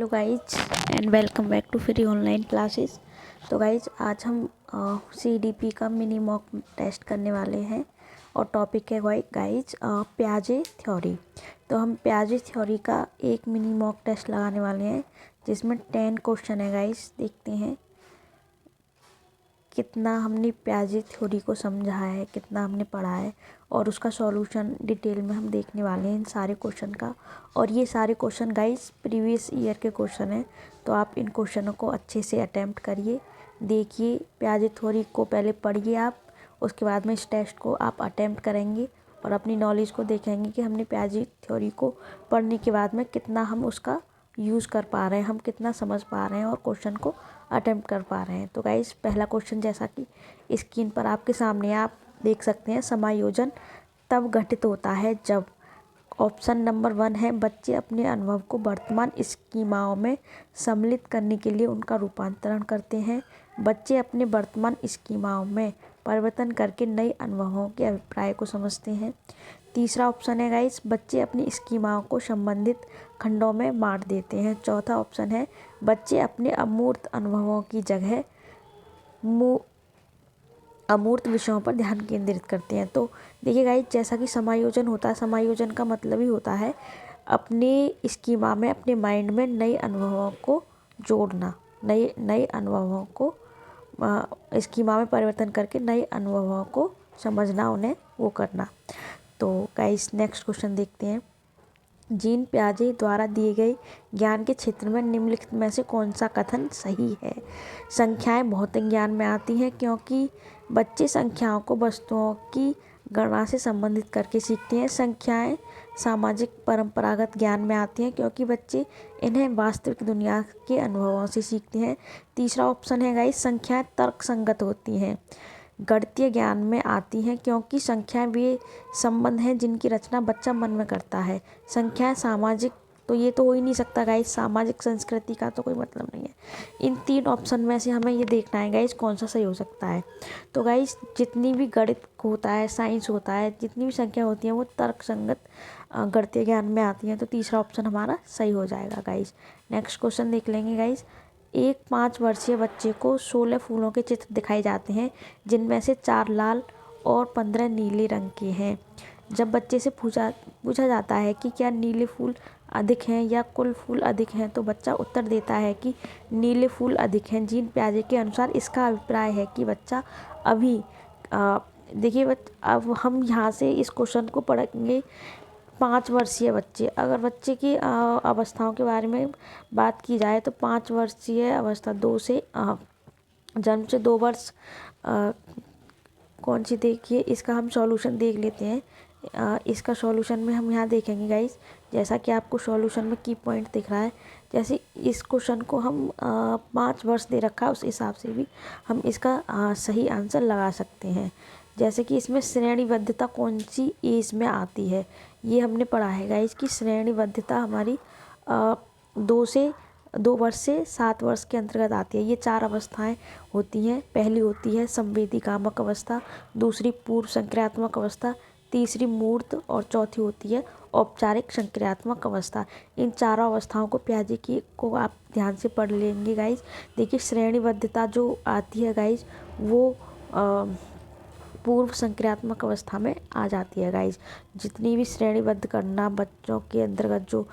Hello guys and welcome back to free online classes. तो guys आज हम CDP का मिनी मॉक टेस्ट करने वाले हैं और टॉपिक है गाइज प्याजे थ्योरी। तो हम प्याजे थ्योरी का एक मिनी मॉक टेस्ट लगाने वाले हैं जिसमें 10 क्वेश्चन है गाइज। देखते हैं कितना हमने प्याजे थ्योरी को समझा है, कितना हमने पढ़ा है और उसका सॉल्यूशन डिटेल में हम देखने वाले हैं इन सारे क्वेश्चन का। और ये सारे क्वेश्चन गाइस प्रीवियस ईयर के क्वेश्चन हैं, तो आप इन क्वेश्चनों को अच्छे से अटेम्प्ट करिए, देखिए प्याजे थ्योरी को पहले पढ़िए आप, उसके बाद में इस टेस्ट को आप अटेम्प्ट करेंगे और अपनी नॉलेज को देखेंगे कि हमने प्याजे थ्योरी को पढ़ने के बाद में कितना हम उसका यूज़ कर पा रहे हैं, हम कितना समझ पा रहे हैं और क्वेश्चन को अटेम्प्ट कर पा रहे हैं। तो गाइस पहला क्वेश्चन जैसा कि स्क्रीन पर आपके सामने आप देख सकते हैं, समायोजन तब घटित होता है जब ऑप्शन नंबर 1 है बच्चे अपने अनुभव को वर्तमान स्कीमाओं में सम्मिलित करने के लिए उनका रूपांतरण करते हैं। बच्चे अपने वर्तमान स्कीमाओं में परिवर्तन करके नए अनुभवों के अभिप्राय को समझते हैं। तीसरा ऑप्शन है गाइस बच्चे अपनी स्कीमाओं को संबंधित खंडों में बांट देते हैं। चौथा ऑप्शन है बच्चे अपने अमूर्त अनुभवों की जगह अमूर्त विषयों पर ध्यान केंद्रित करते हैं। तो देखिए गाइस, जैसा कि समायोजन होता है, समायोजन का मतलब ही होता है अपने स्कीमा में, अपने माइंड में नए अनुभवों को जोड़ना, नए अनुभवों को स्कीमा में परिवर्तन करके नए अनुभवों को समझना, उन्हें वो करना। तो गाइस नेक्स्ट क्वेश्चन देखते हैं। जीन पियाजे द्वारा दिए गए ज्ञान के क्षेत्र में निम्नलिखित में से कौन सा कथन सही है? संख्याएं भौतिक ज्ञान में आती हैं क्योंकि बच्चे संख्याओं को वस्तुओं की गणना से संबंधित करके सीखते हैं। संख्याएं सामाजिक परंपरागत ज्ञान में आती हैं क्योंकि बच्चे इन्हें वास्तविक दुनिया के अनुभवों से सीखते हैं। तीसरा ऑप्शन है गाइस, संख्याएं तर्क संगत होती हैं, गणितीय ज्ञान में आती हैं क्योंकि संख्याएं वे संबंध हैं जिनकी रचना बच्चा मन में करता है। संख्याएं सामाजिक, तो ये तो हो ही नहीं सकता गाइस, सामाजिक संस्कृति का तो कोई मतलब नहीं है। इन 3 ऑप्शन में से हमें ये देखना है गाइस कौन सा सही हो सकता है। तो गाइस जितनी भी गणित होता है, साइंस होता है, जितनी भी संख्या होती हैं वो तर्क संगत गणितीय ज्ञान में आती हैं। तो तीसरा ऑप्शन हमारा सही हो जाएगा गाइस। नेक्स्ट क्वेश्चन देख लेंगे गाइस। एक 5 वर्षीय बच्चे को 16 फूलों के चित्र दिखाए जाते हैं जिनमें से 4 लाल और 15 नीले रंग के हैं। जब बच्चे से पूछा जाता है कि क्या नीले फूल अधिक हैं या कुल फूल अधिक हैं, तो बच्चा उत्तर देता है कि नीले फूल अधिक हैं। जीन पियाजे के अनुसार इसका अभिप्राय है कि बच्चा अभी देखिए अब हम यहाँ से इस क्वेश्चन को पढ़ेंगे। 5 वर्षीय बच्चे, अगर बच्चे की अवस्थाओं के बारे में बात की जाए तो 5 वर्षीय अवस्था जन्म से 2 वर्ष कौन सी, देखिए इसका हम सॉल्यूशन देख लेते हैं। इसका सॉल्यूशन में हम यहाँ देखेंगे गाइस, जैसा कि आपको सॉल्यूशन में की पॉइंट दिख रहा है, जैसे इस क्वेश्चन को हम 5 वर्ष दे रखा है उस हिसाब से भी हम इसका सही आंसर लगा सकते हैं। जैसे कि इसमें श्रेणीबद्धता कौन सी एज में आती है, ये हमने पढ़ा है गाइस कि श्रेणीबद्धता हमारी 2 वर्ष से 7 वर्ष के अंतर्गत आती है। ये 4 अवस्थाएं होती हैं। पहली होती है संवेदी कामक अवस्था, दूसरी पूर्व संक्रियात्मक अवस्था, तीसरी मूर्त और चौथी होती है औपचारिक संक्रियात्मक अवस्था। इन चारों अवस्थाओं को पियाजे की को आप ध्यान से पढ़ लेंगे गाइस। देखिए श्रेणीबद्धता जो आती है गाइस वो पूर्व संक्रियात्मक अवस्था में आ जाती है गाइस। जितनी भी श्रेणीबद्ध करना बच्चों के अंतर्गत जो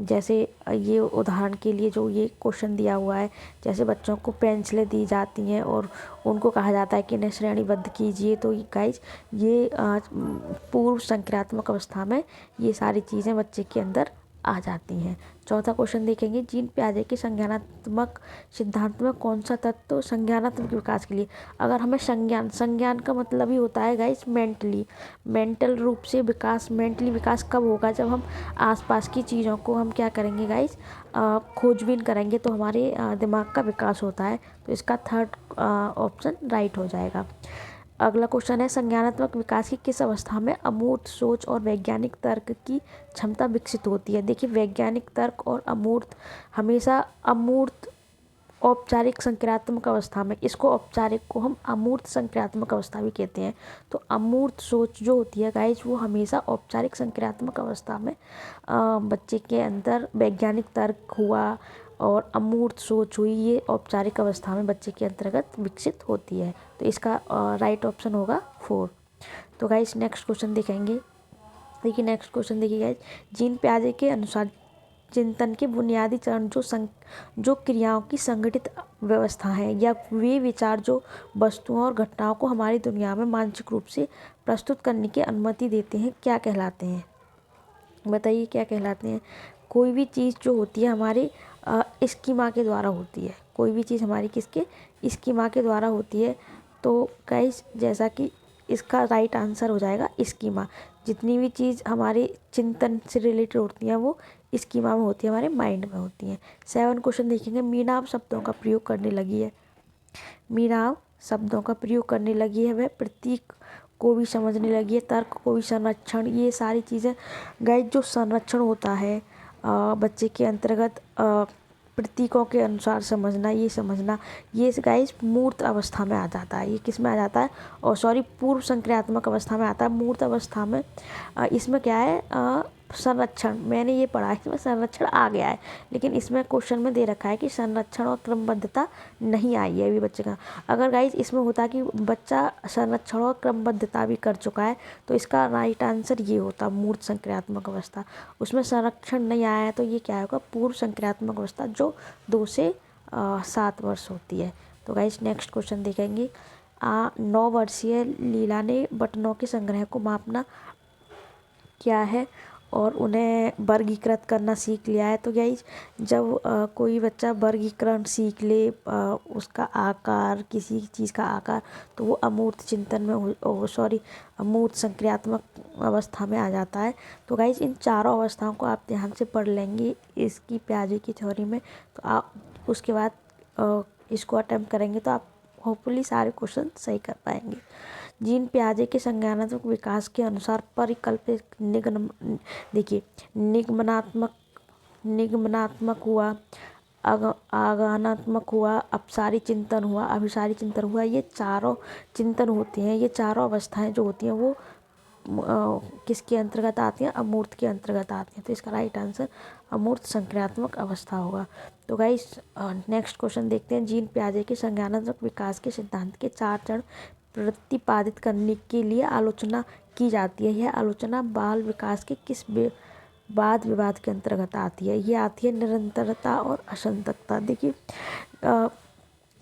जैसे ये उदाहरण के लिए जो ये क्वेश्चन दिया हुआ है, जैसे बच्चों को पेंसिलें दी जाती हैं और उनको कहा जाता है कि इन्हें श्रेणीबद्ध कीजिए, तो गाइस ये पूर्व संक्रियात्मक अवस्था में ये सारी चीज़ें बच्चे के अंदर आ जाती हैं। चौथा क्वेश्चन देखेंगे, जीन पियाजे के संज्ञानात्मक सिद्धांत में कौन सा तत्व संज्ञानात्मक विकास के लिए, अगर हमें संज्ञान का मतलब ही होता है गाइस मेंटल रूप से विकास। मेंटली विकास कब होगा, जब हम आसपास की चीज़ों को हम क्या करेंगे गाइस, खोजबीन करेंगे, तो हमारे दिमाग का विकास होता है। तो इसका थर्ड ऑप्शन राइट हो जाएगा। अगला क्वेश्चन है, संज्ञानात्मक विकास की किस अवस्था में अमूर्त सोच और वैज्ञानिक तर्क की क्षमता विकसित होती है? देखिए वैज्ञानिक तर्क और अमूर्त, हमेशा अमूर्त औपचारिक संक्रियात्मक अवस्था में, इसको औपचारिक को हम अमूर्त संक्रियात्मक अवस्था भी कहते हैं। तो अमूर्त सोच जो होती है गाइज, वो हमेशा औपचारिक संक्रियात्मक अवस्था में बच्चे के अंदर वैज्ञानिक तर्क हुआ और अमूर्त सोच हुई, ये औपचारिक अवस्था में बच्चे के अंतर्गत विकसित होती है। तो इसका राइट ऑप्शन होगा 4। तो गाइज नेक्स्ट क्वेश्चन देखेंगे। देखिए नेक्स्ट क्वेश्चन देखिए गाइज, जीन पियाजे के अनुसार चिंतन के बुनियादी चरण जो क्रियाओं की संगठित व्यवस्था है या वे विचार जो वस्तुओं और घटनाओं को हमारी दुनिया में मानसिक रूप से प्रस्तुत करने की अनुमति देते हैं, क्या कहलाते हैं? बताइए क्या कहलाते हैं? कोई भी चीज़ जो होती है हमारे स्कीमा के द्वारा होती है। कोई भी चीज़ हमारी किसके स्कीमा के द्वारा होती है। तो गाइस जैसा कि इसका राइट आंसर हो जाएगा स्कीमा। जितनी भी चीज़ हमारे चिंतन से रिलेटेड होती हैं वो स्कीमा में होती है, हमारे माइंड में होती हैं। 7 क्वेश्चन देखेंगे। मीना अब शब्दों का प्रयोग करने लगी है। मीना अब शब्दों का प्रयोग करने लगी है, वह प्रतीक को भी समझने लगी है, तर्क को भी, संरक्षण, ये सारी चीज़ें गाइस जो संरक्षण होता है बच्चे के अंतर्गत प्रतीकों के अनुसार समझना, ये समझना, ये गाइस मूर्त अवस्था में आ जाता है। ये किस में आ जाता है? और सॉरी, पूर्व संक्रियात्मक अवस्था में आता है। मूर्त अवस्था में इसमें क्या है, संरक्षण, मैंने ये पढ़ा है इसमें संरक्षण आ गया है, लेकिन इसमें क्वेश्चन में दे रखा है कि संरक्षण और क्रमबद्धता नहीं आई है अभी बच्चे का। अगर गाइस इसमें होता कि बच्चा संरक्षण और क्रमबद्धता भी कर चुका है तो इसका राइट आंसर ये होता, मूर्त संक्रियात्मक अवस्था। उसमें संरक्षण नहीं आया है तो ये क्या होगा? पूर्व संक्रियात्मक अवस्था, जो 2 से 7 वर्ष होती है। तो गाइस नेक्स्ट क्वेश्चन देखेंगे। 9 वर्षीय लीला ने बटनों के संग्रह को मापना क्या है और उन्हें वर्गीकृत करना सीख लिया है। तो गाइस जब कोई बच्चा वर्गीकरण सीख ले, उसका आकार, किसी चीज़ का आकार, तो वो अमूर्त चिंतन में अमूर्त संक्रियात्मक अवस्था में आ जाता है। तो गाइस इन चारों अवस्थाओं को आप ध्यान से पढ़ लेंगे इसकी पियाजे की थ्योरी में, तो आप उसके बाद इसको अटेम्प्ट करेंगे तो आप होपफुली सारे क्वेश्चन सही कर पाएंगे। जीन पियाजे के संज्ञानात्मक विकास के अनुसार परिकल्पित निगमनात्मक हुआ, आगानात्मक हुआ, अपसारी चिंतन हुआ, अभिसारी चिंतन हुआ, ये चारों चिंतन होते हैं। ये चारों अवस्थाएं जो होती हैं वो किसके अंतर्गत आती हैं? अमूर्त के अंतर्गत आती हैं। तो इसका राइट आंसर अमूर्त संक्रियात्मक अवस्था होगा। तो गाइस नेक्स्ट क्वेश्चन देखते हैं। जीन पियाजे के संज्ञानात्मक विकास के सिद्धांत के 4 चरण प्रतिपादित करने के लिए आलोचना की जाती है। यह आलोचना बाल विकास के किस वाद विवाद के अंतर्गत आती है? ये आती है निरंतरता और असंततता। देखिए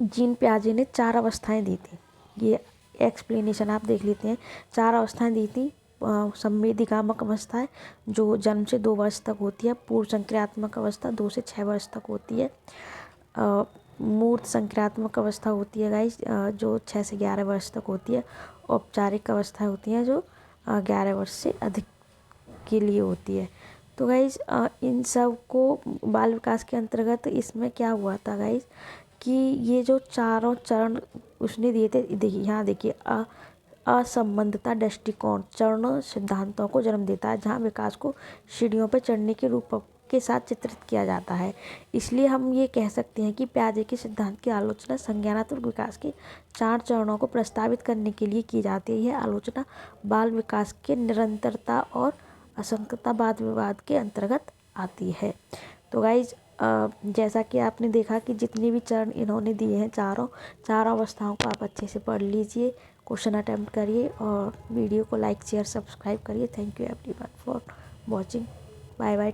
जीन पियाजे ने 4 अवस्थाएं दी थी, ये एक्सप्लेनेशन आप देख लेते हैं। 4 अवस्थाएं दी थी। संवेदिकात्मक अवस्था है जो जन्म से 2 वर्ष तक होती है। पूर्व संक्रियात्मक अवस्था 2 से 6 वर्ष तक होती है। मूर्त संक्रियात्मक अवस्था होती है गाइस जो 6 से 11 वर्ष तक होती है। औपचारिक अवस्था होती है जो 11 वर्ष से अधिक के लिए होती है। तो गाइस इन सब को बाल विकास के अंतर्गत इसमें क्या हुआ था गाइस कि ये जो चारों चरण उसने दिए थे, देखिए यहाँ देखिए, असंबंधता दृष्टिकोण चरणों सिद्धांतों को जन्म देता है, जहाँ विकास को सीढ़ियों पर चढ़ने के रूप के साथ चित्रित किया जाता है। इसलिए हम ये कह सकते हैं कि पियाजे के सिद्धांत की आलोचना संज्ञानात्मक विकास के 4 चरणों को प्रस्तावित करने के लिए की जाती है। यह आलोचना बाल विकास के निरंतरता और असंगतता वाद विवाद के अंतर्गत आती है। तो गाइज जैसा कि आपने देखा कि जितने भी चरण इन्होंने दिए हैं चारों अवस्थाओं को आप अच्छे से पढ़ लीजिए, क्वेश्चन अटेम्प्ट करिए और वीडियो को लाइक शेयर सब्सक्राइब करिए। Thank you everyone for watching. Bye bye.